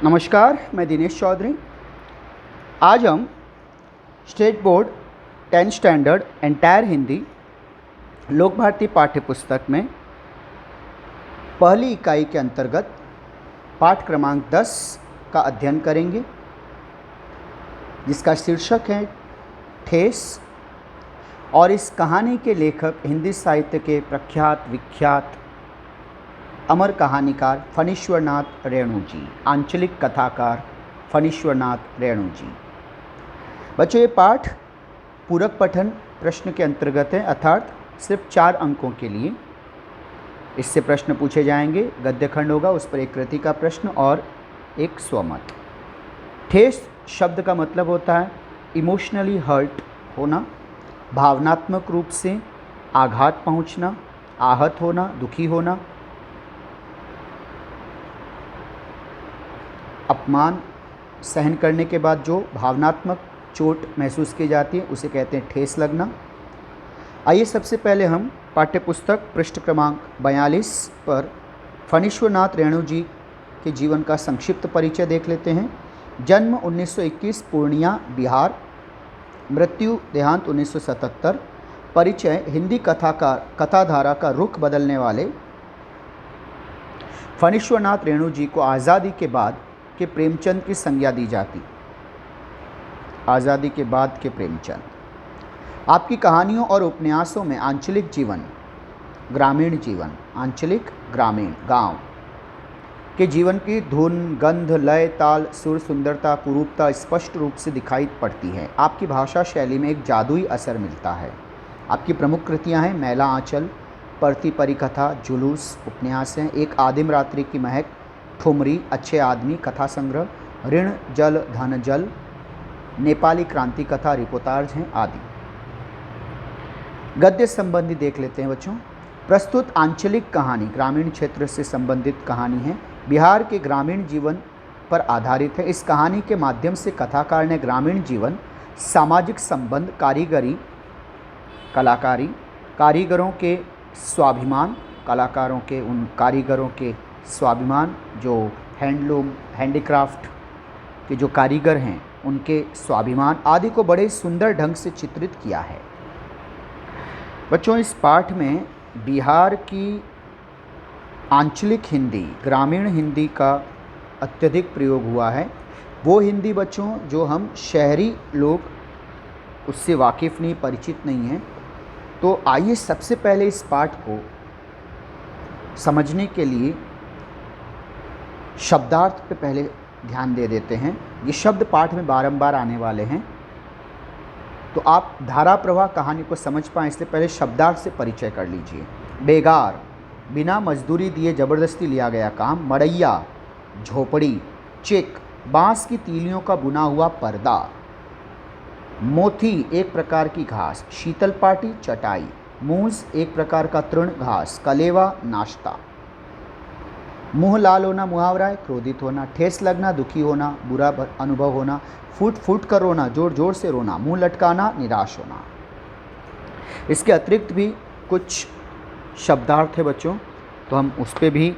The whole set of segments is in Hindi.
नमस्कार, मैं दिनेश चौधरी। आज हम state board 10th standard entire Hindi लोक भारती पाठ्य पुस्तक में पहली इकाई के अंतर्गत पाठ क्रमांक 10 का अध्ययन करेंगे, जिसका शीर्षक है ठेस। और इस कहानी के लेखक हिंदी साहित्य के प्रख्यात विख्यात अमर कहानीकार फणीश्वरनाथ रेणु जी, आंचलिक कथाकार फणीश्वरनाथ रेणु जी। बच्चों, ये पाठ पूरक पठन प्रश्न के अंतर्गत है, अर्थात सिर्फ 4 अंकों के लिए इससे प्रश्न पूछे जाएंगे। गद्य खंड होगा, उस पर एक कृति का प्रश्न और एक स्वमत। ठेस शब्द का मतलब होता है इमोशनली हर्ट होना, भावनात्मक रूप से आघात पहुंचना, आहत होना, दुखी होना, अपमान सहन करने के बाद जो भावनात्मक चोट महसूस की जाती है उसे कहते हैं ठेस लगना। आइए सबसे पहले हम पाठ्यपुस्तक पृष्ठ क्रमांक 42 पर फणीश्वरनाथ रेणु जी के जीवन का संक्षिप्त परिचय देख लेते हैं। जन्म 1921 पूर्णिया बिहार, मृत्यु देहांत 1977। परिचय हिंदी कथाधारा का रुख बदलने वाले फणीश्वरनाथ रेणु जी को आज़ादी के बाद के प्रेमचंद की संज्ञा दी जाती। आज़ादी के बाद के प्रेमचंद। आपकी कहानियों और उपन्यासों में आंचलिक जीवन, ग्रामीण जीवन, आंचलिक ग्रामीण गांव के जीवन की धुन, गंध, लय, ताल, सुर, सुंदरता, कुरूपता स्पष्ट रूप से दिखाई पड़ती है। आपकी भाषा शैली में एक जादुई असर मिलता है। आपकी प्रमुख कृतियां हैं मैला आंचल, परती परिकथा, जुलूस उपन्यास हैं, एक आदिम रात्रि की महक, ठुमरी, अच्छे आदमी, कथा संग्रह, ऋण जल धन जल, नेपाली क्रांति कथा, रिपोर्टाज हैं आदि। गद्य संबंधी देख लेते हैं बच्चों। प्रस्तुत आंचलिक कहानी ग्रामीण क्षेत्र से संबंधित कहानी है, बिहार के ग्रामीण जीवन पर आधारित है। इस कहानी के माध्यम से कथाकार ने ग्रामीण जीवन, सामाजिक संबंध, कलाकारी, कारीगरों के स्वाभिमान, कलाकारों के उन कारीगरों के स्वाभिमान जो हैंडलूम हैंडीक्राफ्ट के जो कारीगर हैं उनके स्वाभिमान आदि को बड़े सुंदर ढंग से चित्रित किया है। बच्चों, इस पाठ में बिहार की आंचलिक हिंदी, ग्रामीण हिंदी का अत्यधिक प्रयोग हुआ है। वो हिंदी बच्चों जो हम शहरी लोग उससे वाकिफ़ नहीं, परिचित नहीं हैं। तो आइए सबसे पहले इस पाठ को समझने के लिए शब्दार्थ पे पहले ध्यान दे देते हैं। ये शब्द पाठ में बारंबार आने वाले हैं, तो आप धारा प्रवाह कहानी को समझ पाएँ इसलिए पहले शब्दार्थ से परिचय कर लीजिए। बेगार, बिना मजदूरी दिए ज़बरदस्ती लिया गया काम। मड़ैया, झोपड़ी। चिक, बांस की तीलियों का बुना हुआ पर्दा। मोथी, एक प्रकार की घास। शीतल पाटी, चटाई। मूस, एक प्रकार का तृण घास। कलेवा, नाश्ता। मुंह लाल होना, मुहावरा है, क्रोधित होना। ठेस लगना, दुखी होना, बुरा अनुभव होना। फूट फूट कर रोना, जोर जोर से रोना। मुंह लटकाना, निराश होना। इसके अतिरिक्त भी कुछ शब्दार्थ है बच्चों, तो हम उस पर भी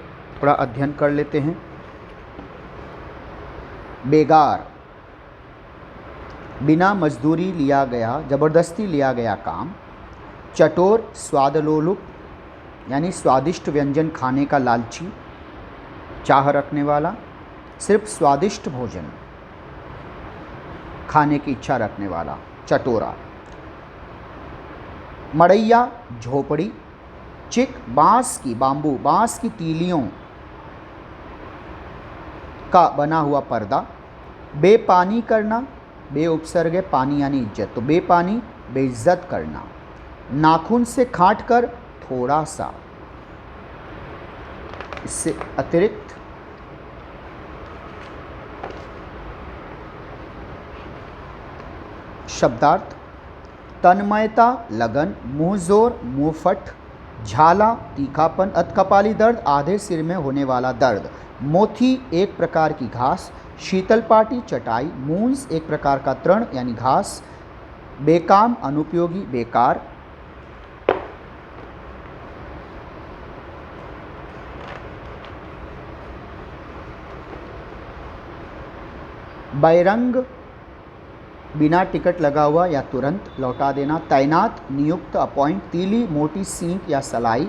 थोड़ा अध्ययन कर लेते हैं। बेगार, बिना मजदूरी लिया गया, ज़बरदस्ती लिया गया काम। चटोर, स्वादलोलुप यानी स्वादिष्ट व्यंजन खाने का लालची, चाह रखने वाला। सिर्फ स्वादिष्ट भोजन खाने की इच्छा रखने वाला, चटोरा। मड़ैया, झोपड़ी। चिक, बांस की तीलियों का बना हुआ पर्दा। बेपानी करना, बे उपसर्ग है, पानी यानी इज्जत, तो बेपानी, बेइज्जत करना। नाखून से काट कर थोड़ा सा। इससे अतिरिक्त शब्दार्थ तन्मयता, लगन। मुंहजोर, मुंहफट। झाला, तीखापन। अधकपाली दर्द, आधे सिर में होने वाला दर्द। मोथी, एक प्रकार की घास। शीतल पाटी, चटाई। मूंस, एक प्रकार का तृण यानी घास। बेकाम, अनुपयोगी, बेकार। बैरंग, बिना टिकट लगा हुआ या तुरंत लौटा देना। तैनात, नियुक्त, अपॉइंट। तीली, मोटी सींग या सलाई।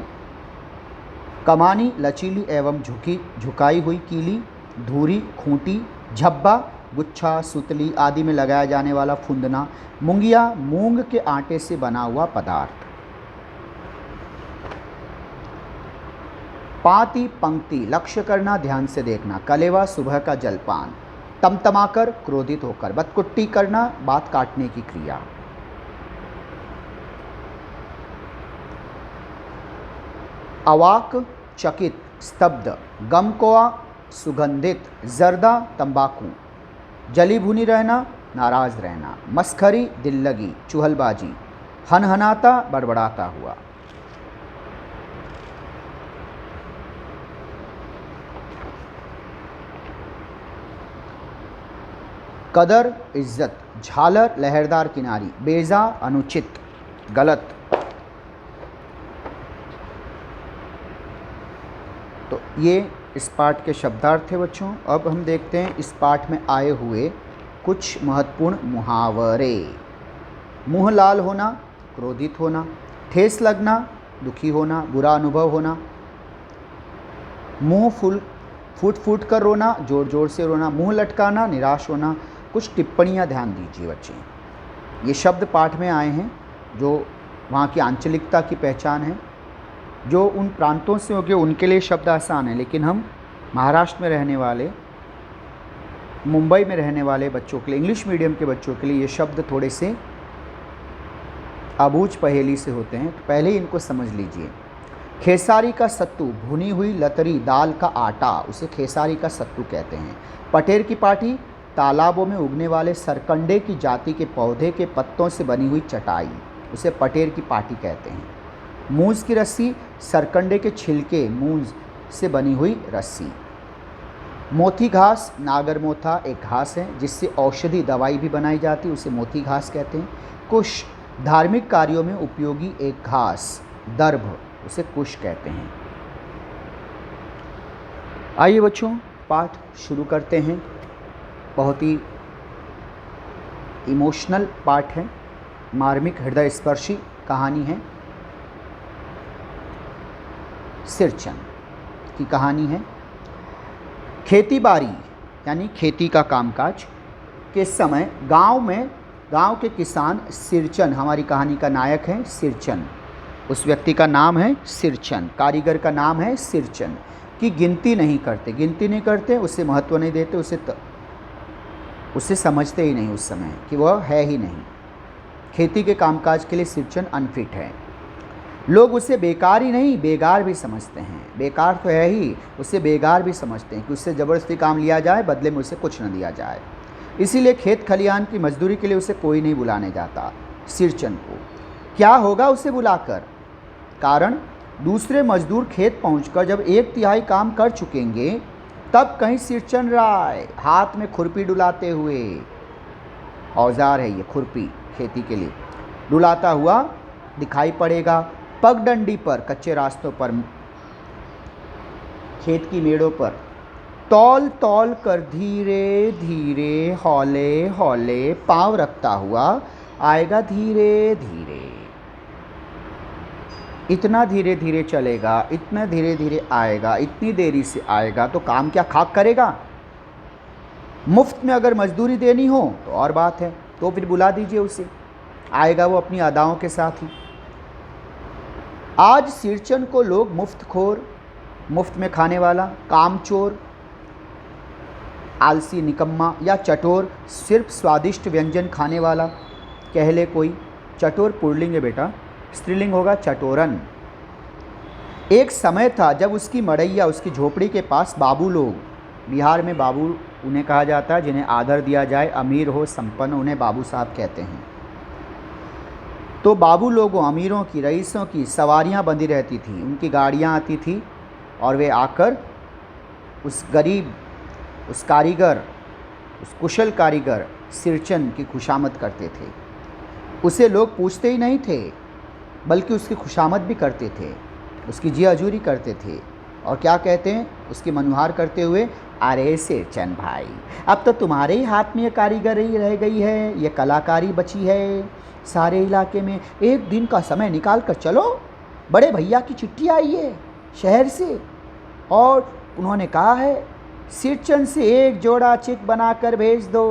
कमानी, लचीली एवं झुकाई हुई कीली। धूरी, खूंटी। झब्बा, गुच्छा, सुतली आदि में लगाया जाने वाला फुंदना। मुंगिया, मूंग के आटे से बना हुआ पदार्थ। पाती, पंक्ति, लक्ष्य करना, ध्यान से देखना। कलेवा, सुबह का जलपान। तमतमाकर, क्रोधित होकर। बतकुट्टी करना, बात काटने की क्रिया। अवाक, चकित, स्तब्ध। गमकोआ, सुगंधित। जर्दा, तंबाकू। जली भुनी रहना, नाराज रहना। मस्खरी, दिल लगी, चुहलबाजी। हनहनाता, बड़बड़ाता हुआ। कदर, इज्जत। झालर, लहरदार किनारी। बेजा, अनुचित, गलत। तो ये इस पाठ के शब्दार्थ थे बच्चों। अब हम देखते हैं इस पाठ में आए हुए कुछ महत्वपूर्ण मुहावरे। मुंह लाल होना, क्रोधित होना। ठेस लगना, दुखी होना, बुरा अनुभव होना। मुंह फूट फूट कर रोना, जोर जोर से रोना। मुंह लटकाना, निराश होना। कुछ टिप्पणियाँ ध्यान दीजिए बच्चे। ये शब्द पाठ में आए हैं जो वहाँ की आंचलिकता की पहचान है। जो उन प्रांतों से होंगे उनके लिए शब्द आसान है, लेकिन हम महाराष्ट्र में रहने वाले, मुंबई में रहने वाले बच्चों के लिए, इंग्लिश मीडियम के बच्चों के लिए ये शब्द थोड़े से अबूझ पहेली से होते हैं, तो पहले ही इनको समझ लीजिए। खेसारी का सत्तू, भुनी हुई लतरी दाल का आटा, उसे खेसारी का सत्तू कहते हैं। पटेर की पाटी, तालाबों में उगने वाले सरकंडे की जाति के पौधे के पत्तों से बनी हुई चटाई, उसे पटेर की पाटी कहते हैं। मूंज की रस्सी, सरकंडे के छिलके मूंज से बनी हुई रस्सी। मोती घास, नागरमोथा एक घास है जिससे औषधि दवाई भी बनाई जाती है, उसे मोती घास कहते हैं। कुश, धार्मिक कार्यों में उपयोगी एक घास, दर्भ, उसे कुश कहते हैं। आइए बच्चों पाठ शुरू करते हैं। बहुत ही इमोशनल पाठ है, मार्मिक हृदय स्पर्शी कहानी है। सिरचन की कहानी है। खेती बाड़ी यानी खेती का कामकाज के समय गांव के किसान सिरचन, हमारी कहानी का नायक है सिरचन, उस व्यक्ति का नाम है सिरचन, कारीगर का नाम है सिरचन, की गिनती नहीं करते, उसे महत्व नहीं देते, उसे समझते ही नहीं उस समय कि वह है ही नहीं। खेती के कामकाज के लिए सिरचन अनफिट है। लोग उसे बेकार ही नहीं बेगार भी समझते हैं। बेकार तो है ही, उसे बेगार भी समझते हैं कि उससे ज़बरदस्ती काम लिया जाए, बदले में उसे कुछ न दिया जाए। इसीलिए खेत खलिहान की मजदूरी के लिए उसे कोई नहीं बुलाने जाता सिरचन को। क्या होगा उसे बुलाकर? कारण दूसरे मजदूर खेत पहुंचकर जब 1/3 काम कर चुकेंगे तब कहीं सिरचन राय हाथ में खुरपी डुलाते हुए, औजार है ये खुरपी खेती के लिए, डुलाता हुआ दिखाई पड़ेगा। पगडंडी पर, कच्चे रास्तों पर, खेत की मेड़ों पर तौल तौल कर धीरे धीरे हौले हौले पांव रखता हुआ आएगा। धीरे धीरे, इतना धीरे धीरे चलेगा, इतना धीरे धीरे आएगा, इतनी देरी से आएगा तो काम क्या खाक करेगा? मुफ्त में अगर मजदूरी देनी हो तो और बात है, तो फिर बुला दीजिए उसे, आएगा वो अपनी अदाओं के साथ ही। आज सिरचन को लोग मुफ्तखोर, मुफ्त में खाने वाला, कामचोर, आलसी, निकम्मा या चटोर, सिर्फ स्वादिष्ट व्यंजन खाने वाला कह ले कोई। चटोर पुल्लिंग है बेटा, स्त्रीलिंग होगा चटोरन। एक समय था जब उसकी मड़ैया, उसकी झोपड़ी के पास बाबू लोग, बिहार में बाबू उन्हें कहा जाता है जिन्हें आदर दिया जाए, अमीर हो, संपन्न, उन्हें बाबू साहब कहते हैं। तो बाबू लोगों, अमीरों की, रईसों की सवारियां बंधी रहती थी, उनकी गाड़ियां आती थी और वे आकर उस गरीब, उस कारीगर, उस कुशल कारीगर सिरचन की खुशामद करते थे। उसे लोग पूछते ही नहीं थे बल्कि उसकी खुशामद भी करते थे, उसकी जी हजूरी करते थे। और क्या कहते हैं उसकी मनुहार करते हुए, अरे सिरचन भाई, अब तो तुम्हारे ही हाथ में ये कारीगरी रह गई है, ये कलाकारी बची है सारे इलाके में। एक दिन का समय निकाल कर चलो, बड़े भैया की चिट्ठी आई है शहर से और उन्होंने कहा है सिरचन से एक जोड़ा चिक बनाकर भेज दो।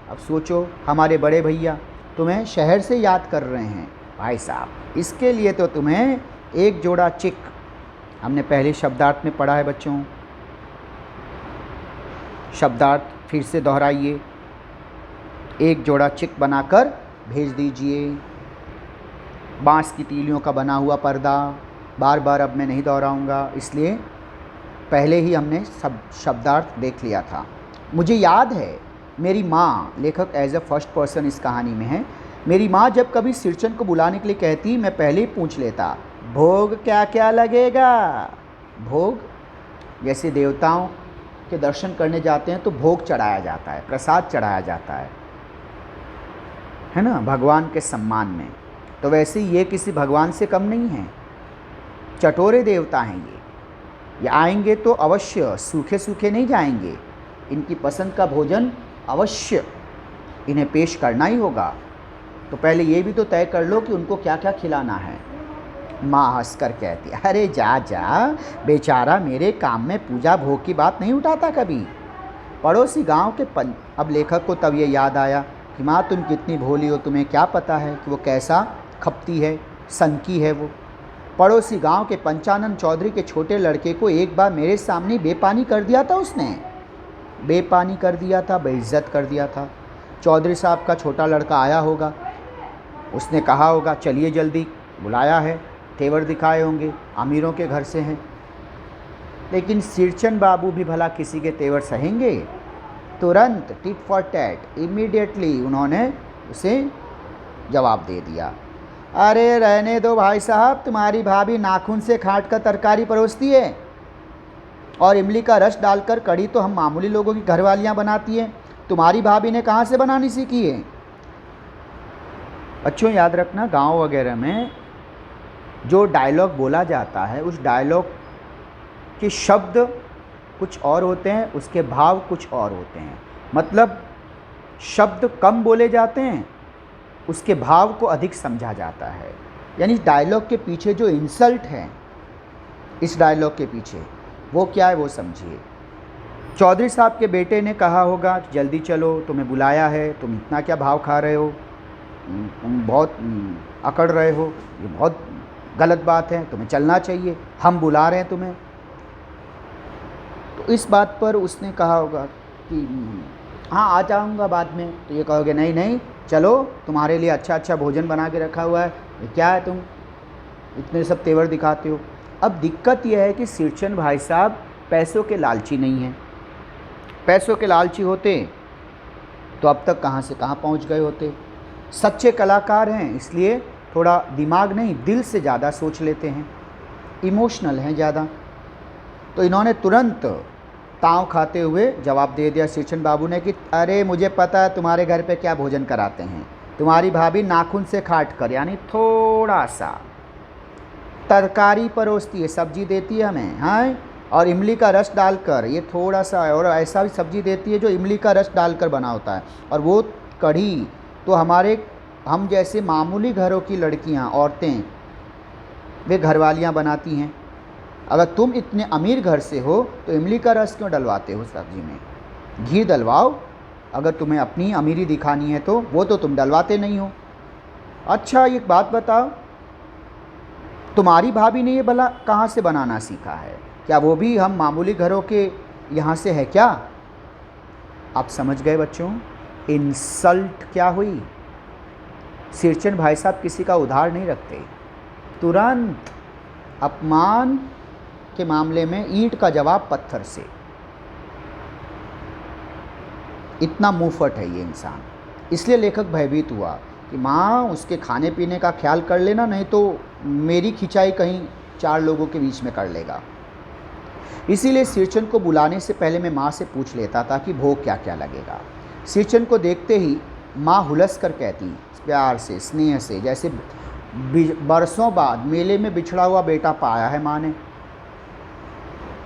अब सोचो, हमारे बड़े भैया तुम्हें शहर से याद कर रहे हैं भाई साहब, इसके लिए तो तुम्हें एक जोड़ा चिक, हमने पहले शब्दार्थ में पढ़ा है बच्चों, शब्दार्थ फिर से दोहराइए, एक जोड़ा चिक बनाकर भेज दीजिए। बांस की तीलियों का बना हुआ पर्दा, बार बार अब मैं नहीं दोहराऊंगा, इसलिए पहले ही हमने सब शब्दार्थ देख लिया था। मुझे याद है मेरी माँ, लेखक एज अ फर्स्ट पर्सन इस कहानी में है, मेरी माँ जब कभी सिरचन को बुलाने के लिए कहती, मैं पहले ही पूछ लेता, भोग क्या क्या लगेगा। भोग, जैसे देवताओं के दर्शन करने जाते हैं तो भोग चढ़ाया जाता है, प्रसाद चढ़ाया जाता है ना, भगवान के सम्मान में। तो वैसे ये किसी भगवान से कम नहीं है, चटोरे देवता हैं ये आएंगे तो अवश्य सूखे सूखे नहीं जाएंगे, इनकी पसंद का भोजन अवश्य इन्हें पेश करना ही होगा। तो पहले ये भी तो तय कर लो कि उनको क्या क्या खिलाना है। माँ हंसकर कहती, अरे जा जा, बेचारा मेरे काम में पूजा भोग की बात नहीं उठाता कभी। पड़ोसी गांव के अब लेखक को तब ये याद आया कि माँ तुम कितनी भोली हो, तुम्हें क्या पता है कि वो कैसा खपती है, सनकी है वो। पड़ोसी गांव के पंचानन चौधरी के छोटे लड़के को एक बार मेरे सामने बेपानी कर दिया था उसने, बेपानी कर दिया था, बेइज्जत कर दिया था। चौधरी साहब का छोटा लड़का आया होगा, उसने कहा होगा चलिए जल्दी, बुलाया है, तेवर दिखाए होंगे, अमीरों के घर से हैं। लेकिन सिरचन बाबू भी भला किसी के तेवर सहेंगे? तुरंत टिट फॉर टैट, इमीडिएटली उन्होंने उसे जवाब दे दिया, अरे रहने दो भाई साहब, तुम्हारी भाभी नाखून से खाट कर तरकारी परोसती है और इमली का रस डालकर कढ़ी तो हम मामूली लोगों की घरवालियाँ बनाती हैं, तुम्हारी भाभी ने कहाँ से बनानी सीखी है। बच्चों याद रखना, गांव वगैरह में जो डायलॉग बोला जाता है उस डायलॉग के शब्द कुछ और होते हैं, उसके भाव कुछ और होते हैं। मतलब शब्द कम बोले जाते हैं, उसके भाव को अधिक समझा जाता है। यानी डायलॉग के पीछे जो इंसल्ट है, इस डायलॉग के पीछे वो क्या है वो समझिए। चौधरी साहब के बेटे ने कहा होगा जल्दी चलो, तुम्हें बुलाया है, तुम इतना क्या भाव खा रहे हो, तुम बहुत अकड़ रहे हो, ये बहुत गलत बात है, तुम्हें चलना चाहिए, हम बुला रहे हैं तुम्हें। तो इस बात पर उसने कहा होगा कि हाँ आ जाऊँगा बाद में। तो ये कहोगे नहीं नहीं चलो, तुम्हारे लिए अच्छा अच्छा भोजन बना के रखा हुआ है, ये क्या है तुम इतने सब तेवर दिखाते हो। अब दिक्कत यह है कि सिरचन भाई साहब पैसों के लालची नहीं हैं। पैसों के लालची होते तो अब तक कहाँ से कहाँ पहुँच गए होते। सच्चे कलाकार हैं, इसलिए थोड़ा दिमाग नहीं दिल से ज़्यादा सोच लेते हैं, इमोशनल हैं ज़्यादा। तो इन्होंने तुरंत ताव खाते हुए जवाब दे दिया सिरचन बाबू ने कि अरे मुझे पता है तुम्हारे घर पे क्या भोजन कराते हैं, तुम्हारी भाभी नाखून से काट कर यानी थोड़ा सा तरकारी परोसती है, सब्जी देती है हमें, हाँ, और इमली का रस डालकर, ये थोड़ा सा और ऐसा भी सब्जी देती है जो इमली का रस डालकर बना होता है, और वो कढ़ी तो हम जैसे मामूली घरों की लड़कियां, औरतें, वे घरवालियां बनाती हैं। अगर तुम इतने अमीर घर से हो तो इमली का रस क्यों डलवाते हो सब्जी में? घी डलवाओ, अगर तुम्हें अपनी अमीरी दिखानी है तो, वो तो तुम डलवाते नहीं हो। अच्छा एक बात बताओ, तुम्हारी भाभी ने ये भला कहाँ से बनाना सीखा है? क्या वो भी हम मामूली घरों के यहाँ से है क्या? आप समझ गए बच्चों, इंसल्ट क्या हुई। सिरचन भाई साहब किसी का उधार नहीं रखते, तुरंत अपमान के मामले में ईंट का जवाब पत्थर से। इतना मुंहफट है ये इंसान। इसलिए लेखक भयभीत हुआ कि माँ उसके खाने पीने का ख्याल कर लेना, नहीं तो मेरी खिंचाई कहीं 4 लोगों के बीच में कर लेगा। इसीलिए सिरचन को बुलाने से पहले मैं माँ से पूछ लेता था कि भोग क्या क्या लगेगा। सिरचन को देखते ही माँ हुलस कर कहती प्यार से, स्नेह से, जैसे बरसों बाद मेले में बिछड़ा हुआ बेटा पाया है माँ ने।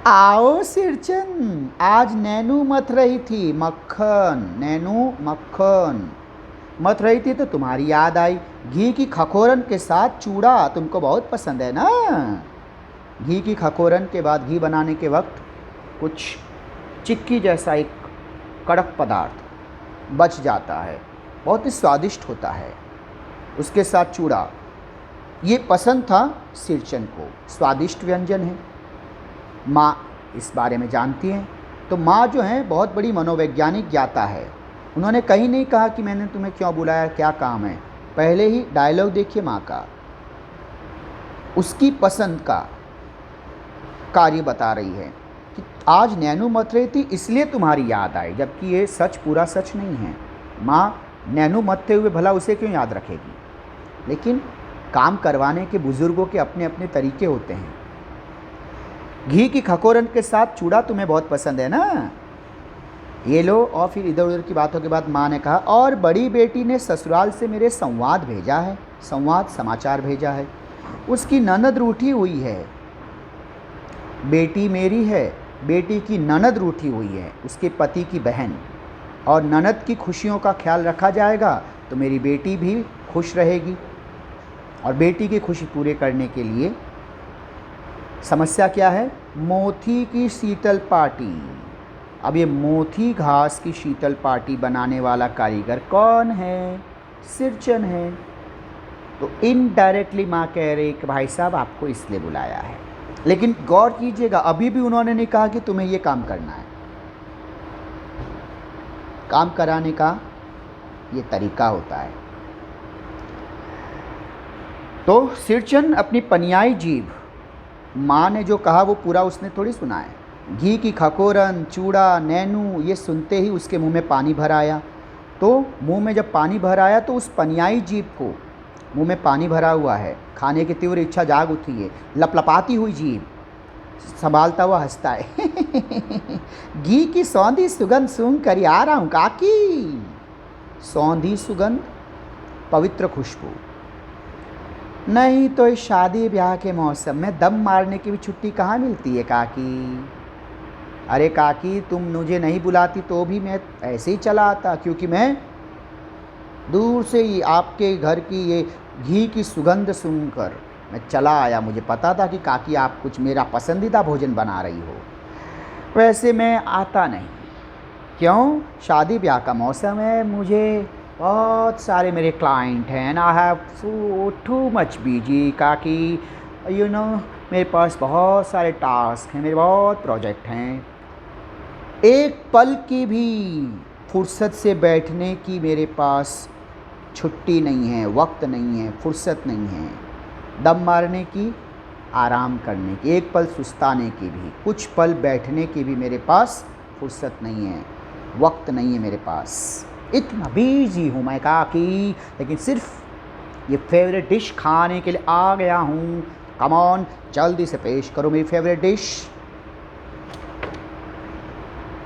आओ सिरचन, आज नैनू मथ रही थी मक्खन, नैनू मक्खन मथ रही थी तो तुम्हारी याद आई। घी की खकोरन के साथ चूड़ा तुमको बहुत पसंद है ना। घी की खकोरन के बाद घी बनाने के वक्त कुछ चिक्की जैसा एक कड़क पदार्थ बच जाता है, बहुत ही स्वादिष्ट होता है, उसके साथ चूड़ा। ये पसंद था सिरचन को, स्वादिष्ट व्यंजन है। माँ इस बारे में जानती हैं। तो माँ जो है बहुत बड़ी मनोवैज्ञानिक ज्ञाता है। उन्होंने कहीं नहीं कहा कि मैंने तुम्हें क्यों बुलाया, क्या काम है। पहले ही डायलॉग देखिए माँ का, उसकी पसंद का कार्य बता रही है कि आज नैनू मथ रही थी इसलिए तुम्हारी याद आई, जबकि ये सच पूरा सच नहीं है। माँ नैनू मथते हुए भला उसे क्यों याद रखेगी, लेकिन काम करवाने के बुज़ुर्गों के अपने अपने तरीके होते हैं। घी की खकोरन के साथ चूड़ा तुम्हें बहुत पसंद है ना, ये लो। और फिर इधर उधर की बातों के बाद माँ ने कहा, और बड़ी बेटी ने ससुराल से मेरे संवाद भेजा है, संवाद समाचार भेजा है। उसकी ननद रूठी हुई है। बेटी मेरी है, बेटी की ननद रूठी हुई है, उसके पति की बहन, और ननद की खुशियों का ख्याल रखा जाएगा तो मेरी बेटी भी खुश रहेगी। और बेटी की खुशी पूरे करने के लिए समस्या क्या है, मोती की शीतल पार्टी। अब ये मोती घास की शीतल पार्टी बनाने वाला कारीगर कौन है, सिरचन है। तो इनडायरेक्टली माँ कह रही कि भाई साहब आपको इसलिए बुलाया है। लेकिन गौर कीजिएगा, अभी भी उन्होंने नहीं कहा कि तुम्हें ये काम करना है। काम कराने का ये तरीका होता है। तो सिरचन अपनी पनियाई जीभ, माँ ने जो कहा वो पूरा उसने थोड़ी सुना है। घी की खकोरन, चूड़ा, नैनू, ये सुनते ही उसके मुंह में पानी भर आया। तो मुंह में जब पानी भर आया तो उस पनियाई जीभ को, मुंह में पानी भरा हुआ है, खाने की तीव्र इच्छा जाग उठी है। लपलपाती हुई जीभ संभालता हुआ हंसता है घी की सौंधी सुगंध सूंघ कर आ रहा हूँ काकी। सौंधी सुगंध, पवित्र खुशबू। नहीं तो इस शादी ब्याह के मौसम में दम मारने की भी छुट्टी कहाँ मिलती है काकी। अरे काकी, तुम मुझे नहीं बुलाती तो भी मैं ऐसे ही चला आता, क्योंकि मैं दूर से ही आपके घर की ये घी की सुगंध सुनकर मैं चला आया। मुझे पता था कि काकी आप कुछ मेरा पसंदीदा भोजन बना रही हो। वैसे मैं आता नहीं, क्यों, शादी ब्याह का मौसम है, मुझे बहुत सारे मेरे क्लाइंट हैं and I have so too much busy काकी, यू नो, मेरे पास बहुत सारे टास्क हैं, मेरे बहुत प्रोजेक्ट हैं। एक पल की भी फुर्सत से बैठने की मेरे पास छुट्टी नहीं है, वक्त नहीं है, फुर्सत नहीं है। दम मारने की, आराम करने की, एक पल सुस्ताने की भी, कुछ पल बैठने की भी मेरे पास फुर्सत नहीं है, वक्त नहीं है मेरे पास। इतना बिजी हूँ मैं काकी, लेकिन सिर्फ ये फेवरेट डिश खाने के लिए आ गया हूँ। कम ऑन, जल्दी से पेश करो मेरी फेवरेट डिश।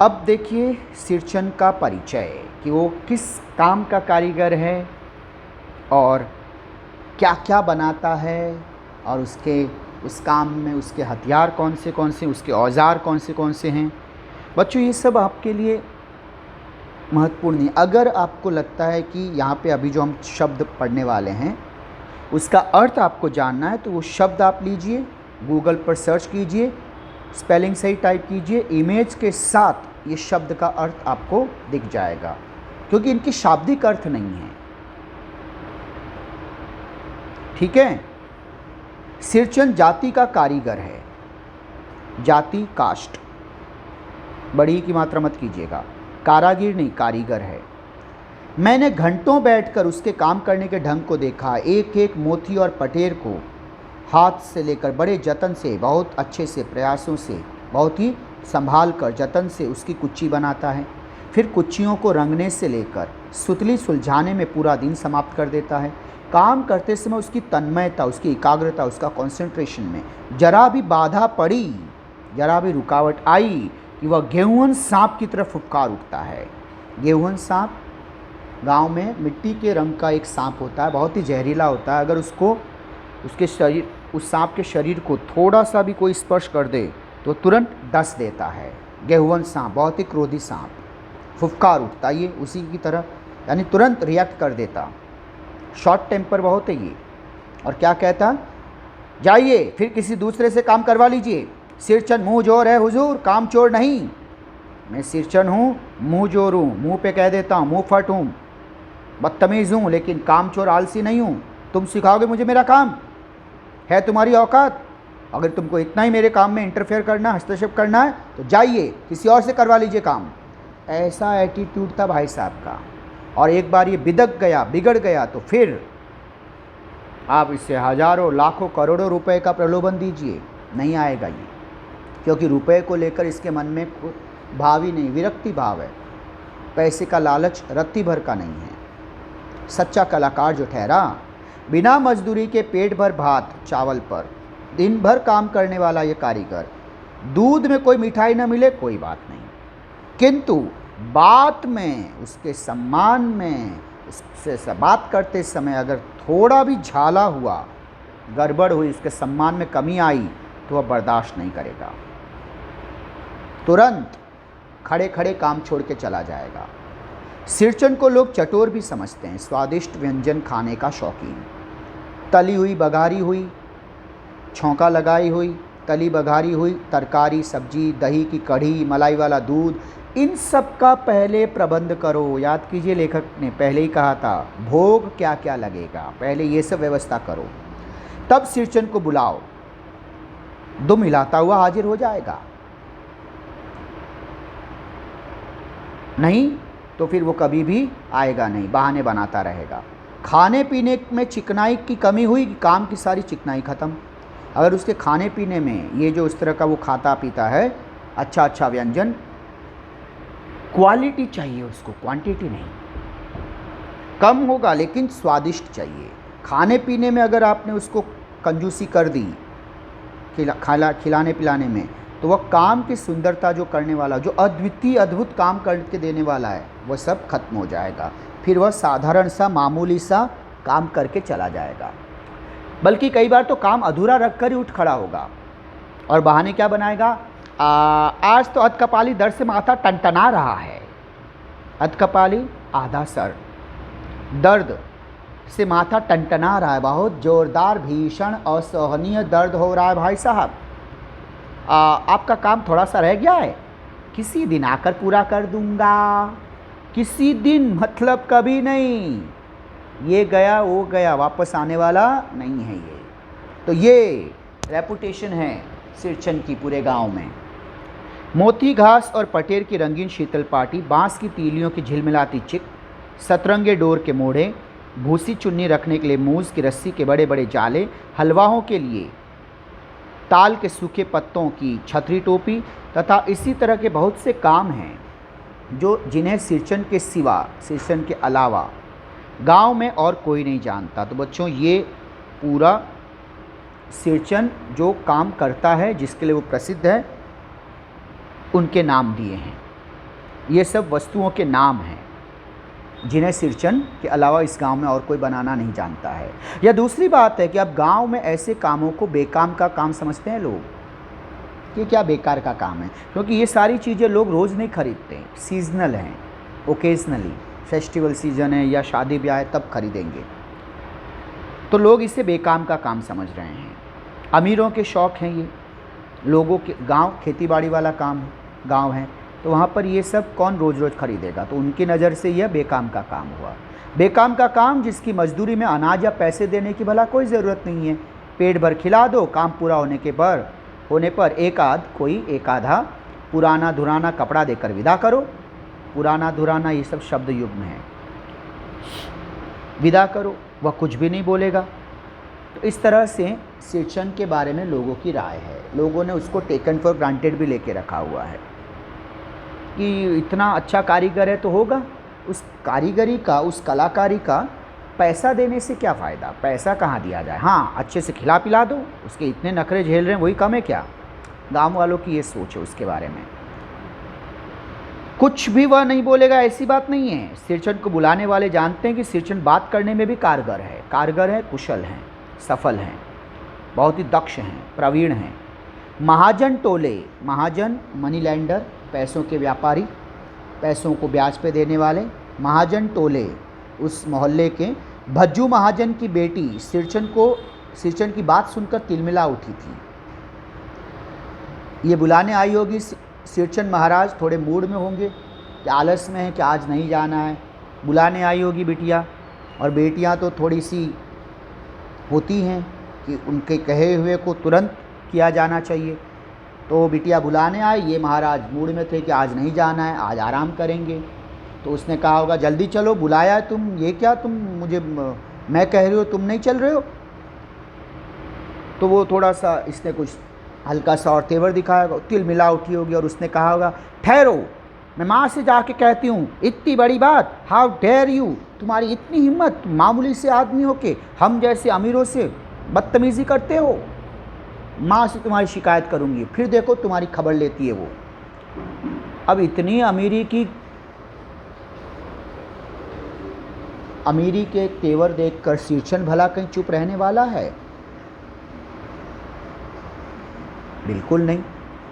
अब देखिए सिरचन का परिचय कि वो किस काम का कारीगर है और क्या क्या बनाता है, और उस काम में उसके हथियार कौन से, उसके औजार कौन से हैं। बच्चों, ये सब आपके लिए महत्वपूर्ण नहीं। अगर आपको लगता है कि यहाँ पे अभी जो हम शब्द पढ़ने वाले हैं उसका अर्थ आपको जानना है, तो वो शब्द आप लीजिए, गूगल पर सर्च कीजिए, स्पेलिंग सही टाइप कीजिए, इमेज के साथ ये शब्द का अर्थ आपको दिख जाएगा, क्योंकि इनकी शाब्दिक अर्थ नहीं है। ठीक है। सिरचन जाति का कारीगर है। जाति, कास्ट, बड़ी की मात्रा मत कीजिएगा, कारागिर नहीं, कारीगर है। मैंने घंटों बैठकर उसके काम करने के ढंग को देखा। एक एक मोती और पटेर को हाथ से लेकर बड़े जतन से, बहुत अच्छे से, प्रयासों से, बहुत ही संभाल कर जतन से उसकी कुच्ची बनाता है। फिर कुच्चियों को रंगने से लेकर सुतली सुलझाने में पूरा दिन समाप्त कर देता है। काम करते समय उसकी तन्मयता, उसकी एकाग्रता, उसका कंसंट्रेशन में जरा भी बाधा पड़ी, जरा भी रुकावट आई कि वह गेहूं सांप की तरफ फुफकार उठता है। गेहूं सांप गांव में मिट्टी के रंग का एक सांप होता है, बहुत ही जहरीला होता है। अगर उसको, उसके शरीर, उस सांप के शरीर को थोड़ा सा भी कोई स्पर्श कर दे तो तुरंत डस देता है। गेहुवन सांप, बहुत ही क्रोधी सांप, फुफकार उठता ये उसी की तरह, यानी तुरंत रिएक्ट कर देता। शॉर्ट टेम्पर बहुत है ये। और क्या कहता, जाइए फिर किसी दूसरे से काम करवा लीजिए। सिरचन मुँह जोर है हुजूर, काम चोर नहीं। मैं सिरचन हूँ, मुँह जोर हूँ, मुँह पे कह देता हूँ, मुँह फट हूँ, बदतमीज़ हूँ, लेकिन काम चोर आलसी नहीं हूँ। तुम सिखाओगे मुझे मेरा काम? है तुम्हारी औकात? अगर तुमको इतना ही मेरे काम में इंटरफेयर करना, हस्तक्षेप करना है तो जाइए किसी और से करवा लीजिए काम। ऐसा एटीट्यूड था भाई साहब का। और एक बार ये बिगड़ गया तो फिर आप इससे हज़ारों लाखों करोड़ों रुपए का प्रलोभन दीजिए, नहीं आएगा ये, क्योंकि रुपए को लेकर इसके मन में भाव ही नहीं, विरक्ति भाव है। पैसे का लालच रत्ती भर का नहीं है। सच्चा कलाकार जो ठहरा, बिना मजदूरी के पेट भर भात चावल पर दिन भर काम करने वाला ये कारीगर, दूध में कोई मिठाई न मिले कोई बात नहीं, किंतु बात में, उसके सम्मान में, उससे बात करते समय अगर थोड़ा भी झाला हुआ, गड़बड़ हुई, उसके सम्मान में कमी आई तो वह बर्दाश्त नहीं करेगा, तुरंत खड़े खड़े काम छोड़ के चला जाएगा। सिरचन को लोग चटोर भी समझते हैं, स्वादिष्ट व्यंजन खाने का शौकीन। तली हुई बघारी हुई, छौंका लगाई हुई, तली बघारी हुई तरकारी, सब्जी, दही की कढ़ी, मलाई वाला दूध, इन सब का पहले प्रबंध करो। याद कीजिए, लेखक ने पहले ही कहा था, भोग क्या क्या लगेगा, पहले ये सब व्यवस्था करो, तब सिरचन को बुलाओ, दुम हिलाता हुआ हाजिर हो जाएगा। नहीं तो फिर वो कभी भी आएगा नहीं, बहाने बनाता रहेगा। खाने पीने में चिकनाई की कमी हुई, काम की सारी चिकनाई खत्म। अगर उसके खाने पीने में ये जो इस तरह का वो खाता पीता है, अच्छा अच्छा व्यंजन, क्वालिटी चाहिए उसको, क्वांटिटी नहीं। कम होगा लेकिन स्वादिष्ट चाहिए। खाने पीने में अगर आपने उसको कंजूसी कर दी खिलाने पिलाने में, तो वह काम की सुंदरता जो करने वाला, जो अद्वितीय अद्भुत काम करके देने वाला है, वह सब खत्म हो जाएगा। फिर वह साधारण सा मामूली सा काम करके चला जाएगा, बल्कि कई बार तो काम अधूरा रख कर ही उठ खड़ा होगा। और बहाने क्या बनाएगा, आज तो अधकपाली दर्द से माथा टनटना रहा है। अधकपाली आधा सर, दर्द से माथा टनटना रहा है, बहुत ज़ोरदार भीषण असहनीय दर्द हो रहा है भाई साहब। आपका काम थोड़ा सा रह गया है, किसी दिन आकर पूरा कर दूंगा। किसी दिन मतलब कभी नहीं, ये गया वो गया, वापस आने वाला नहीं है ये। तो ये रेपुटेशन है सिरचन की पूरे गांव में। मोती घास और पटेर की रंगीन शीतल पाटी, बांस की तीलियों की झिलमिलाती चिक, सतरंगे डोर के मोड़े, भूसी चुन्नी रखने के लिए मूस की रस्सी के बड़े बड़े जाले, हलवाओं के लिए ताल के सूखे पत्तों की छतरी टोपी तथा इसी तरह के बहुत से काम हैं जिन्हें सिरचन के सिवा, सिरचन के अलावा गांव में और कोई नहीं जानता। तो बच्चों, ये पूरा सिरचन जो काम करता है, जिसके लिए वो प्रसिद्ध है, उनके नाम दिए हैं। ये सब वस्तुओं के नाम हैं जिन्हें सिरचन के अलावा इस गांव में और कोई बनाना नहीं जानता है। या दूसरी बात है कि अब गांव में ऐसे कामों को बेकाम का काम समझते हैं लोग, कि क्या बेकार का काम है, क्योंकि ये सारी चीज़ें लोग रोज़ नहीं खरीदते, सीजनल हैं, ओकेजनली, फेस्टिवल सीजन है या शादी ब्याह है तब खरीदेंगे, तो लोग इसे बेकाम का काम समझ रहे हैं। अमीरों के शौक़ हैं ये, लोगों के गांव खेतीबाड़ी वाला काम गांव है, तो वहाँ पर ये सब कौन रोज़ रोज़ खरीदेगा, तो उनकी नज़र से यह बेकाम का काम हुआ। बेकाम का काम जिसकी मजदूरी में अनाज या पैसे देने की भला कोई ज़रूरत नहीं है, पेट भर खिला दो, काम पूरा होने पर एक आधा पुराना धुराना कपड़ा देकर विदा करो। पुराना धुराना ये सब शब्द युग में है, विदा करो, वह कुछ भी नहीं बोलेगा। तो इस तरह से सिरचन के बारे में लोगों की राय है। लोगों ने उसको टेकन फॉर ग्रांटेड भी लेके रखा हुआ है कि इतना अच्छा कारीगर है तो होगा। उस कारीगरी का, उस कलाकारी का पैसा देने से क्या फ़ायदा, पैसा कहाँ दिया जाए। हाँ, अच्छे से खिला पिला दो, उसके इतने नखरे झेल रहे हैं वही कम है क्या। गांव वालों की ये सोच है उसके बारे में। कुछ भी वह नहीं बोलेगा ऐसी बात नहीं है। सिरचन को बुलाने वाले जानते हैं कि सिरचन बात करने में भी कारगर है, कुशल हैं, सफल हैं, बहुत ही दक्ष हैं, प्रवीण हैं। महाजन टोले, महाजन मनी लैंडर, पैसों के व्यापारी, पैसों को ब्याज पे देने वाले, महाजन टोले उस मोहल्ले के। भज्जू महाजन की बेटी सिरचन की बात सुनकर तिलमिला उठी थी। ये बुलाने आई होगी। सिरचन महाराज थोड़े मूड में होंगे कि आलस में है कि आज नहीं जाना है, बुलाने आई होगी बिटिया। और बेटियां तो थोड़ी सी होती हैं कि उनके कहे हुए को तुरंत किया जाना चाहिए। तो बिटिया बुलाने आई, ये महाराज मूड में थे कि आज नहीं जाना है, आज आराम करेंगे। तो उसने कहा होगा जल्दी चलो, बुलाया है तुम, ये क्या तुम मुझे मैं कह रही हो तुम नहीं चल रहे हो। तो वो थोड़ा सा इसने कुछ हल्का सा और तेवर दिखाएगा, तिल मिला उठी होगी और उसने कहा होगा ठहरो, मैं माँ से जाके कहती हूँ, इतनी बड़ी बात, हाउ डेयर यू, तुम्हारी इतनी हिम्मत, मामूली से आदमी हो के हम जैसे अमीरों से बदतमीज़ी करते हो। माँ से तुम्हारी शिकायत करूँगी, फिर देखो तुम्हारी खबर लेती है वो। अब इतनी अमीरी के तेवर देखकर सिरचन भला कहीं चुप रहने वाला है? बिल्कुल नहीं।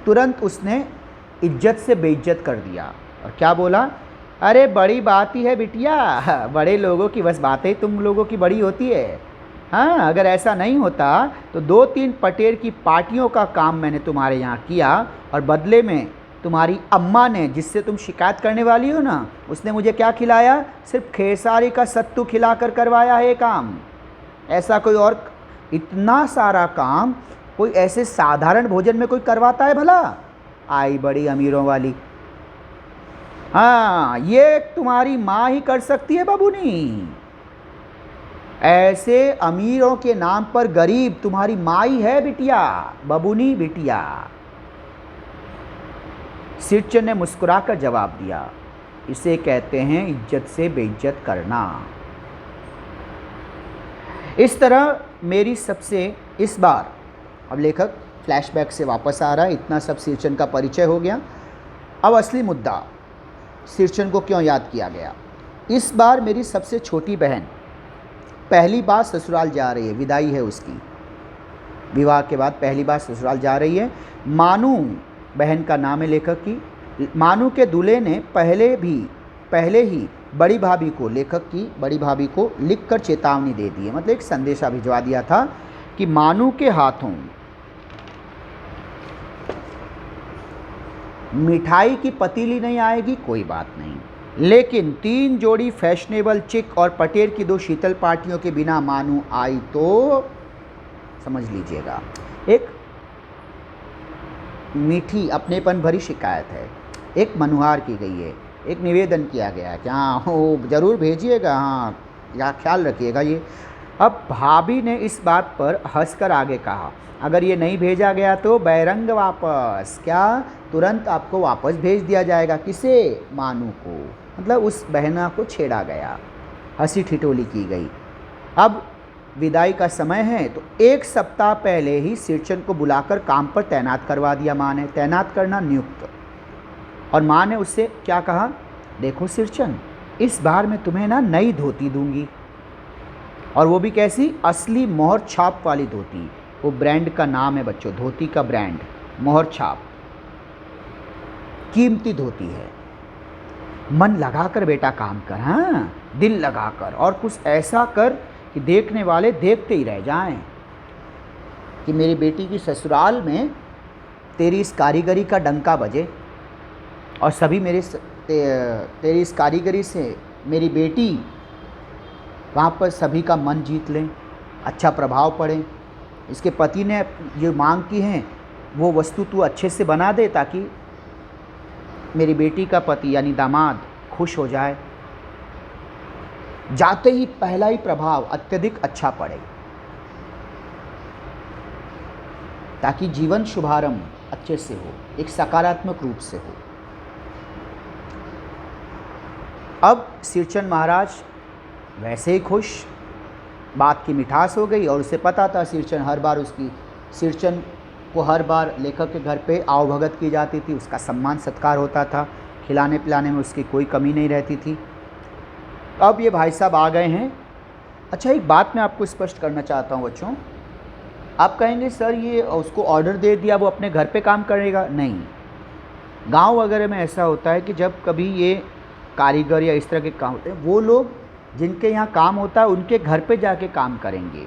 तुरंत उसने इज्जत से बेइज्जत कर दिया और क्या बोला, अरे बड़ी बात ही है बिटिया, बड़े लोगों की बस बातें ही तुम लोगों की बड़ी होती है। हाँ, अगर ऐसा नहीं होता तो 2-3 पटेर की पार्टियों का काम मैंने तुम्हारे यहाँ किया और बदले में तुम्हारी अम्मा ने, जिससे तुम शिकायत करने वाली हो ना, उसने मुझे क्या खिलाया, सिर्फ खेसारी का सत्तू खिलाकर करवाया है ये काम। ऐसा कोई और इतना सारा काम कोई ऐसे साधारण भोजन में कोई करवाता है भला? आई बड़ी अमीरों वाली। हाँ, ये तुम्हारी माँ ही कर सकती है बाबूनी। ऐसे अमीरों के नाम पर गरीब तुम्हारी माँ ही है बिटिया, बबूनी बिटिया। सिरचन ने मुस्कुराकर जवाब दिया, इसे कहते हैं इज्जत से बेइज्जत करना। इस तरह मेरी सबसे इस बार, अब लेखक फ्लैशबैक से वापस आ रहा है, इतना सब सिरचन का परिचय हो गया। अब असली मुद्दा, सिरचन को क्यों याद किया गया। इस बार मेरी सबसे छोटी बहन पहली बार ससुराल जा रही है, विदाई है उसकी, विवाह के बाद पहली बार ससुराल जा रही है। मानू बहन का नाम है लेखक की। मानू के दूल्हे ने पहले ही बड़ी भाभी को, लेखक की बड़ी भाभी को लिखकर चेतावनी दे दी है, मतलब एक संदेशा भिजवा दिया था कि मानू के हाथों मिठाई की पतीली नहीं आएगी, कोई बात नहीं, लेकिन 3 जोड़ी फैशनेबल चिक और पटेर की 2 शीतल पार्टियों के बिना मानू आई तो समझ लीजिएगा एक मीठी अपनेपन भरी शिकायत है, एक मनुहार की गई है, एक निवेदन किया गया है कि हाँ वो ज़रूर भेजिएगा, हाँ या ख्याल रखिएगा ये। अब भाभी ने इस बात पर हंसकर आगे कहा, अगर ये नहीं भेजा गया तो बैरंग वापस, क्या तुरंत आपको वापस भेज दिया जाएगा। किसे? मानू को, मतलब उस बहना को छेड़ा गया, हंसी ठिठोली की गई। अब विदाई का समय है तो 1 सप्ताह पहले ही सिरचन को बुलाकर काम पर तैनात करवा दिया माँ ने, तैनात करना नियुक्त। और माँ ने उससे क्या कहा, देखो सिरचन, इस बार मैं तुम्हें ना नई धोती दूंगी, और वो भी कैसी, असली मोहर छाप वाली धोती। वो ब्रांड का नाम है बच्चों, धोती का ब्रांड मोहर छाप, कीमती धोती है। मन लगाकर बेटा काम कर, हाँ दिल लगाकर, और कुछ ऐसा कर कि देखने वाले देखते ही रह जाएं कि मेरी बेटी की ससुराल में तेरी इस कारीगरी का डंका बजे और सभी तेरी इस कारीगरी से मेरी बेटी वहाँ पर सभी का मन जीत लें, अच्छा प्रभाव पड़े। इसके पति ने जो मांग की है वो वस्तु तू अच्छे से बना दे ताकि मेरी बेटी का पति यानी दामाद खुश हो जाए। जाते ही पहला ही प्रभाव अत्यधिक अच्छा पड़े ताकि जीवन शुभारंभ अच्छे से हो, एक सकारात्मक रूप से हो। अब सिरचन महाराज वैसे ही खुश, बात की मिठास हो गई, और उसे पता था सिरचन को हर बार लेखक के घर पे आवभगत की जाती थी, उसका सम्मान सत्कार होता था, खिलाने पिलाने में उसकी कोई कमी नहीं रहती थी। अब ये भाई साहब आ गए हैं। अच्छा, एक बात मैं आपको स्पष्ट करना चाहता हूँ बच्चों, आप कहेंगे सर ये उसको ऑर्डर दे दिया वो अपने घर पे काम करेगा, नहीं। गांव वगैरह में ऐसा होता है कि जब कभी ये कारीगर या इस तरह के काम होते हैं, वो लोग जिनके यहाँ काम होता है उनके घर पे जाके काम करेंगे,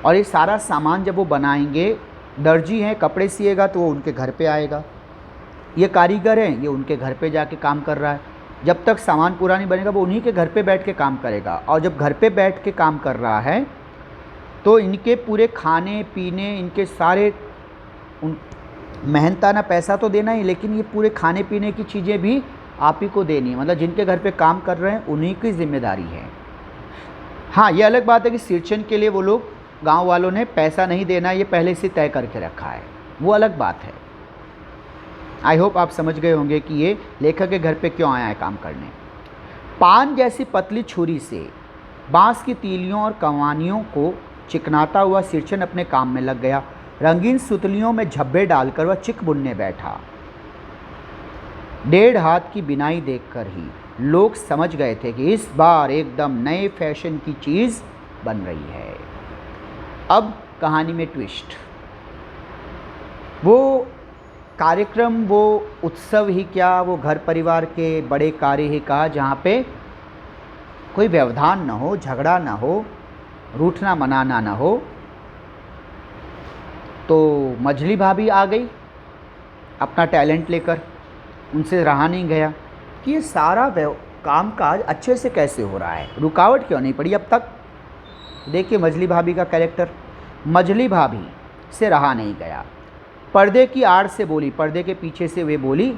और ये सारा सामान जब वो बनाएंगे, दर्जी हैं कपड़े सिएगा तो वो उनके घर पे आएगा, ये कारीगर हैं ये उनके घर पे जाके काम कर रहा है, जब तक सामान पूरा नहीं बनेगा वो उन्हीं के घर पे बैठ के काम करेगा। और जब घर पे बैठ के काम कर रहा है तो इनके पूरे खाने पीने, इनके सारे मेहनताना पैसा तो देना ही, लेकिन ये पूरे खाने पीने की चीज़ें भी आप ही को देनी है, मतलब जिनके घर पे काम कर रहे हैं उन्हीं की जिम्मेदारी है। हाँ, ये अलग बात है कि सिरचन के लिए वो लोग गांव वालों ने पैसा नहीं देना, ये पहले से तय करके रखा है, वो अलग बात है। आई होप आप समझ गए होंगे कि ये लेखक के घर पे क्यों आया है काम करने। पान जैसी पतली छुरी से बांस की तीलियों और कवानियों को चिकनाता हुआ सिरचन अपने काम में लग गया। रंगीन सुतलियों में झब्बे डालकर वह चिक बुनने बैठा। 1.5 हाथ की बिनाई देखकर ही लोग समझ गए थे कि इस बार एकदम नए फैशन की चीज़ बन रही है। अब कहानी में ट्विस्ट। वो कार्यक्रम, वो उत्सव ही क्या, वो घर परिवार के बड़े कार्य ही कहा जहाँ पे कोई व्यवधान न हो, झगड़ा न हो, रूठना मनाना न हो। तो मझली भाभी आ गई अपना टैलेंट लेकर, उनसे रहा नहीं गया कि ये सारा काम काज अच्छे से कैसे हो रहा है, रुकावट क्यों नहीं पड़ी अब तक। देखिए मझली भाभी का कैरेक्टर। मझली भाभी से रहा नहीं गया, पर्दे की आड़ से बोली, पर्दे के पीछे से वे बोली,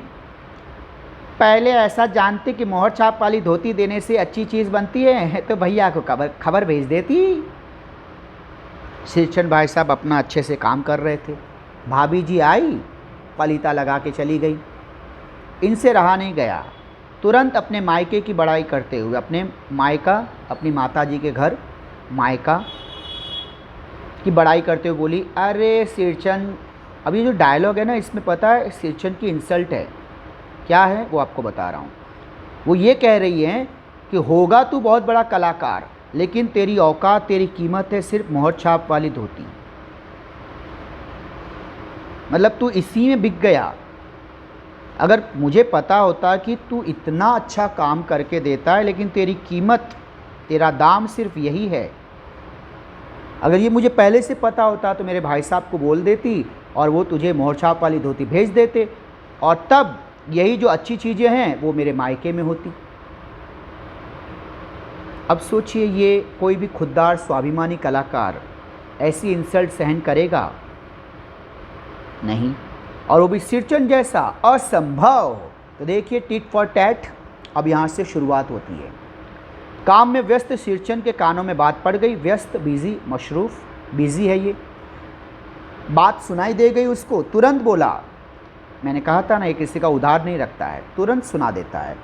पहले ऐसा जानते कि मोहर छाप वाली धोती देने से अच्छी चीज़ बनती है तो भैया को खबर भेज देती। सिरचन भाई साहब अपना अच्छे से काम कर रहे थे, भाभी जी आई, पलीता लगा के चली गई। इनसे रहा नहीं गया, तुरंत अपने मायके की बड़ाई करते हुए, अपने मायका, अपनी माता जी के घर मायका की बड़ाई करते हुए बोली, अरे सिरचन, अब ये जो डायलॉग है ना, इसमें पता है सिरचन की इंसल्ट है, क्या है वो आपको बता रहा हूँ। वो ये कह रही है कि होगा तू बहुत बड़ा कलाकार, लेकिन तेरी औकात, तेरी कीमत है सिर्फ मोहर छाप वाली धोती, मतलब तू इसी में बिक गया। अगर मुझे पता होता कि तू इतना अच्छा काम करके देता है लेकिन तेरी कीमत, तेरा दाम सिर्फ यही है, अगर ये मुझे पहले से पता होता तो मेरे भाई साहब को बोल देती और वो तुझे मोहर छाप वाली धोती भेज देते, और तब यही जो अच्छी चीज़ें हैं वो मेरे मायके में होती। अब सोचिए, ये कोई भी खुददार स्वाभिमानी कलाकार ऐसी इंसल्ट सहन करेगा नहीं, और वो भी सिरचन जैसा, असंभव। तो देखिए टिट फॉर टैट अब यहाँ से शुरुआत होती है। काम में व्यस्त सिरचन के कानों में बात पड़ गई, व्यस्त, बिजी, मशरूफ, बिजी है ये। बात सुनाई दे गई उसको, तुरंत बोला, मैंने कहा था ना ये किसी का उधार नहीं रखता है, तुरंत सुना देता है,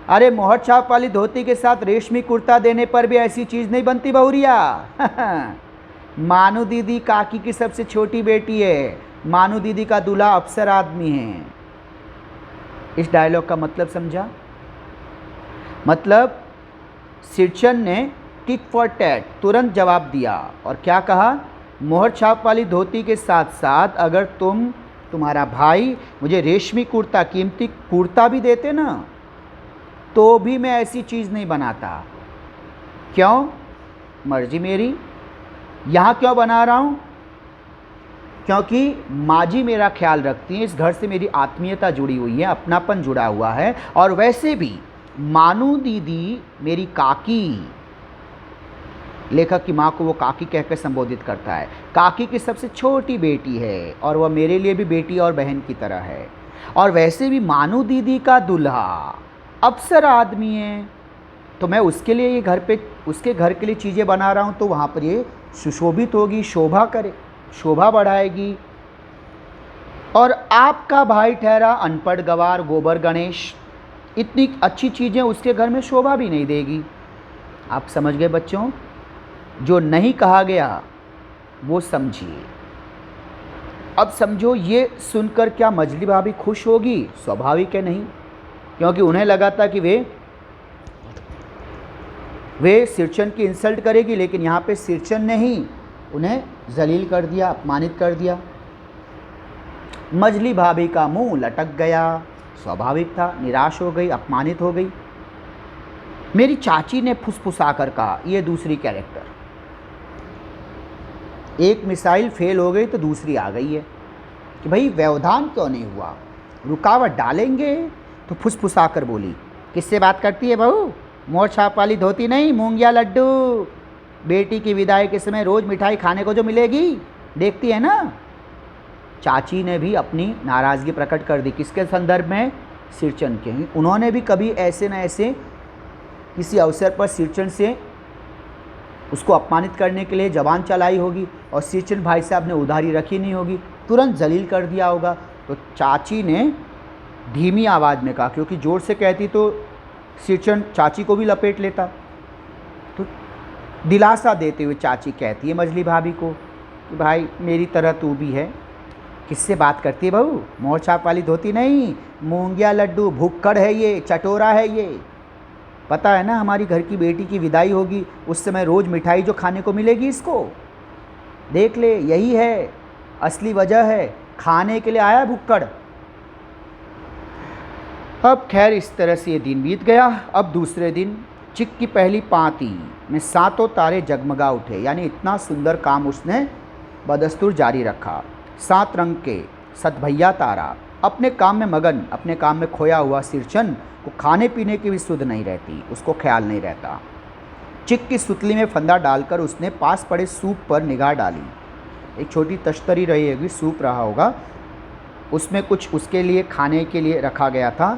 अरे मोहर छाप वाली धोती के साथ रेशमी कुर्ता देने पर भी ऐसी चीज़ नहीं बनती बहुरिया। मानू दीदी काकी की सबसे छोटी बेटी है, मानू दीदी का दूल्हा अफसर आदमी है। इस डायलॉग का मतलब समझा? मतलब सिरचन ने टिट फॉर टैट तुरंत जवाब दिया और क्या कहा, मोहर छाप वाली धोती के साथ साथ अगर तुम्हारा भाई मुझे रेशमी कुर्ता, कीमती कुर्ता भी देते ना, तो भी मैं ऐसी चीज़ नहीं बनाता। क्यों? मर्जी मेरी। यहाँ क्यों बना रहा हूँ? क्योंकि माँ जी मेरा ख्याल रखती हैं, इस घर से मेरी आत्मीयता जुड़ी हुई है, अपनापन जुड़ा हुआ है, और वैसे भी मानू दीदी मेरी काकी, लेखक की माँ को वो काकी कहकर संबोधित करता है, काकी की सबसे छोटी बेटी है और वह मेरे लिए भी बेटी और बहन की तरह है, और वैसे भी मानू दीदी का दूल्हा अफसर आदमी है, तो मैं उसके लिए ये घर पे, उसके घर के लिए चीज़ें बना रहा हूँ, तो वहाँ पर ये सुशोभित होगी, शोभा बढ़ाएगी। और आपका भाई ठहरा अनपढ़ गवार गोबर गणेश, इतनी अच्छी चीज़ें उसके घर में शोभा भी नहीं देगी। आप समझ गए बच्चों? जो नहीं कहा गया वो समझिए। अब समझो, ये सुनकर क्या मझली भाभी खुश होगी? स्वाभाविक है नहीं, क्योंकि उन्हें लगा था कि वे सिरचन की इंसल्ट करेगी, लेकिन यहाँ पे सिरचन ने ही उन्हें जलील कर दिया, अपमानित कर दिया। मजली भाभी का मुंह लटक गया, स्वाभाविक था, निराश हो गई, अपमानित हो गई। मेरी चाची ने फुसफुसा कर कहा, ये दूसरी कैरेक्टर, एक मिसाइल फेल हो गई तो दूसरी आ गई है कि भाई व्यवधान क्यों नहीं हुआ, रुकावट डालेंगे। तो फुसफुसा कर बोली, किससे बात करती है बहू, मोर छाप वाली धोती नहीं, मूंगिया लड्डू। बेटी की विदाई के समय रोज़ मिठाई खाने को जो मिलेगी, देखती है ना। चाची ने भी अपनी नाराज़गी प्रकट कर दी। किसके संदर्भ में? सिरचन के। उन्होंने भी कभी ऐसे न ऐसे किसी अवसर पर सिरचन से उसको अपमानित करने के लिए जबान चलाई होगी और सिरचन भाई साहब ने उधारी रखी नहीं होगी, तुरंत जलील कर दिया होगा। तो चाची ने धीमी आवाज़ में कहा, क्योंकि ज़ोर से कहती तो सिरचन चाची को भी लपेट लेता। तो दिलासा देते हुए चाची कहती है मजली भाभी को कि भाई मेरी तरह तू भी है। किससे बात करती है बहू, मोर छाप वाली धोती नहीं, मूंगिया लड्डू, भुक्कड़ है ये, चटोरा है ये। पता है ना हमारी घर की बेटी की विदाई होगी, उस समय रोज़ मिठाई जो खाने को मिलेगी इसको, देख ले, यही है असली वजह है, खाने के लिए आया भुक्कड़। अब खैर इस तरह से ये दिन बीत गया। अब दूसरे दिन चिक की पहली पाँति में सातों तारे जगमगा उठे, यानी इतना सुंदर काम उसने बदस्तूर जारी रखा। 7 रंग के सतभैया तारा, अपने काम में मगन, अपने काम में खोया हुआ सिरचन को खाने पीने की भी सुध नहीं रहती, उसको ख्याल नहीं रहता। चिक की सुतली में फंदा डालकर उसने पास पड़े सूप पर निगाह डाली। एक छोटी तश्तरी रही होगी, सूप रहा होगा, उसमें कुछ उसके लिए खाने के लिए रखा गया था,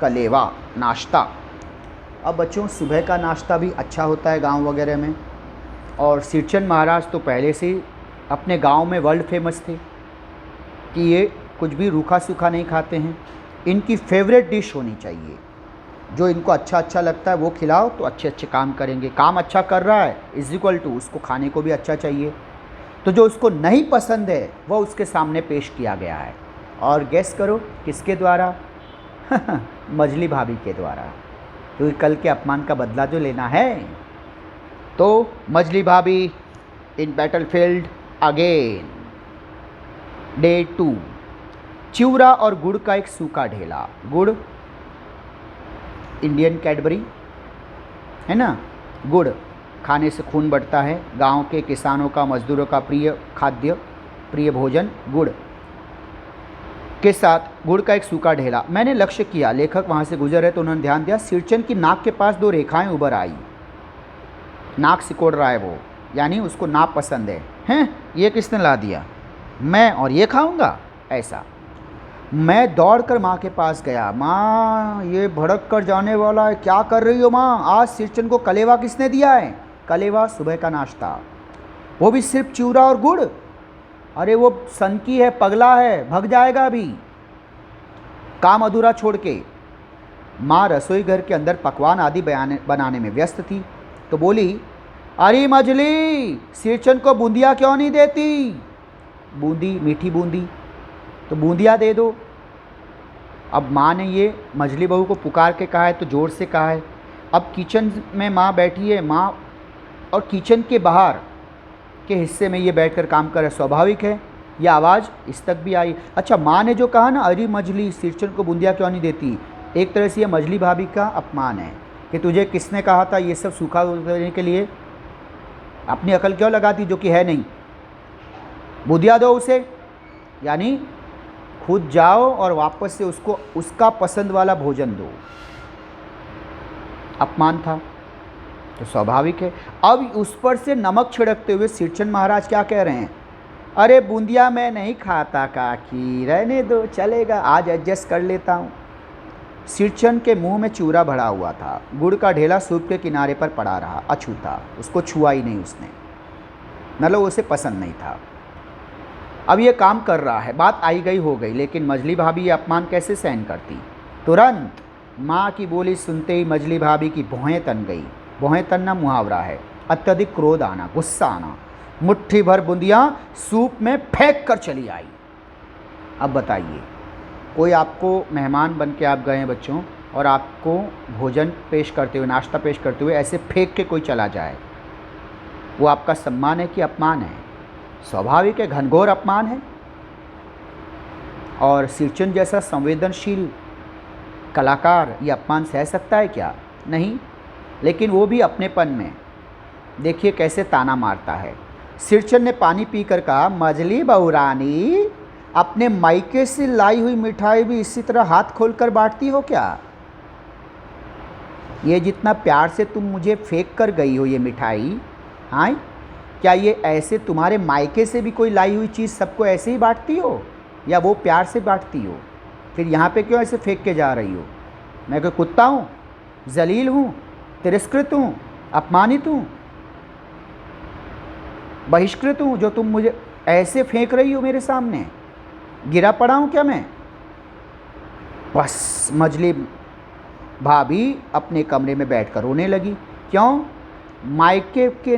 कलेवा, नाश्ता। अब बच्चों सुबह का नाश्ता भी अच्छा होता है गांव वगैरह में, और सिरचन महाराज तो पहले से ही अपने गांव में वर्ल्ड फेमस थे कि ये कुछ भी रूखा सूखा नहीं खाते हैं, इनकी फेवरेट डिश होनी चाहिए। जो इनको अच्छा अच्छा लगता है वो खिलाओ तो अच्छे अच्छे काम करेंगे। काम अच्छा कर रहा है इज इक्वल टू उसको खाने को भी अच्छा चाहिए। तो जो उसको नहीं पसंद है वह उसके सामने पेश किया गया है, और गेस करो किसके द्वारा? मजली भाभी के द्वारा, क्योंकि कल के अपमान का बदला जो लेना है। तो मजली भाभी इन बैटलफील्ड अगेन। डे 2, चिवड़ा और गुड़ का एक सूखा ढेला। गुड़ इंडियन कैडबरी है ना, गुड़ खाने से खून बढ़ता है। गांव के किसानों का, मजदूरों का प्रिय खाद्य, प्रिय भोजन गुड़ के साथ गुड़ का एक सूखा ढेला। मैंने लक्ष्य किया, लेखक वहाँ से गुजर रहे तो उन्होंने ध्यान दिया, सिरचन की नाक के पास 2 रेखाएं उभर आई। नाक सिकोड़ रहा है वो, यानी उसको नाप पसंद है। हैं, ये किसने ला दिया, मैं और ये खाऊंगा, ऐसा। मैं दौड़कर माँ के पास गया। माँ, ये भड़क कर जाने वाला है, क्या कर रही हो माँ? आज सिरचन को कलेवा किसने दिया है? कलेवा सुबह का नाश्ता, वो भी सिर्फ चिवड़ा और गुड़। अरे वो सनकी है, पगला है, भग जाएगा अभी। काम अधूरा छोड़ के माँ रसोई घर के अंदर पकवान आदि बनाने में व्यस्त थी। तो बोली, अरे मजली, सिरचन को बूंदिया क्यों नहीं देती? बूंदी, मीठी बूंदी, तो बूंदिया दे दो। अब माँ ने ये मजली बहू को पुकार के कहा है, तो ज़ोर से कहा है। अब किचन में माँ बैठी है, माँ, और किचन के बाहर के हिस्से में ये बैठकर काम कर रहा है। स्वाभाविक है ये आवाज़ इस तक भी आई। अच्छा, माँ ने जो कहा ना, अरे मजली, सिरचन को बूंदिया क्यों नहीं देती, एक तरह से ये मजली भाभी का अपमान है कि तुझे किसने कहा था ये सब सूखा देने के लिए? अपनी अकल क्यों लगाती जो कि है नहीं? बूंदिया दो उसे, यानी खुद जाओ और वापस से उसको उसका पसंद वाला भोजन दो। अपमान था, तो स्वाभाविक है। अब उस पर से नमक छिड़कते हुए सिरचन महाराज क्या कह रहे हैं? अरे बूंदिया मैं नहीं खाता काकी, रहने दो, चलेगा, आज एडजस्ट कर लेता हूँ। सिरचन के मुंह में चूरा भरा हुआ था। गुड़ का ढेला सूप के किनारे पर पड़ा रहा, अछूता, उसको छुआ ही नहीं उसने, मतलब उसे पसंद नहीं था। अब ये काम कर रहा है, बात आई गई हो गई, लेकिन मजली भाभी ये अपमान कैसे सहन करती? तुरंत माँ की बोली सुनते ही मजली भाभी की भौहें तन गई। भौहें तनना मुहावरा है, अत्यधिक क्रोध आना, गुस्सा आना। मुट्ठी भर बूंदियाँ सूप में फेंक कर चली आई। अब बताइए, कोई आपको मेहमान बन के आप गए हैं बच्चों, और आपको भोजन पेश करते हुए, नाश्ता पेश करते हुए ऐसे फेंक के कोई चला जाए, वो आपका सम्मान है कि अपमान है? स्वाभाविक है, घनघोर अपमान है। और सिरचन जैसा संवेदनशील कलाकार ये अपमान सह सकता है क्या? नहीं। लेकिन वो भी अपनेपन में। देखिए कैसे ताना मारता है। सिरचन ने पानी पीकर कहा, मजली बहुरानी, अपने मायके से लाई हुई मिठाई भी इसी तरह हाथ खोलकर बांटती हो क्या? ये जितना प्यार से तुम मुझे फेंक कर गई हो ये मिठाई, हाँ, क्या ये ऐसे तुम्हारे मायके से भी कोई लाई हुई चीज़ सबको ऐसे ही बांटती हो, या वो प्यार से बांटती हो? फिर यहाँ पे क्यों ऐसे फेंक के जा रही हो? मैं कोई कुत्ता हूँ? जलील हूँ? तिरस्कृत हूँ? अपमानित हूँ? बहिष्कृत हूँ जो तुम मुझे ऐसे फेंक रही हो मेरे सामने? गिरा पड़ा हूँ क्या मैं? बस मजली भाभी अपने कमरे में बैठकर रोने लगी। क्यों? मायके के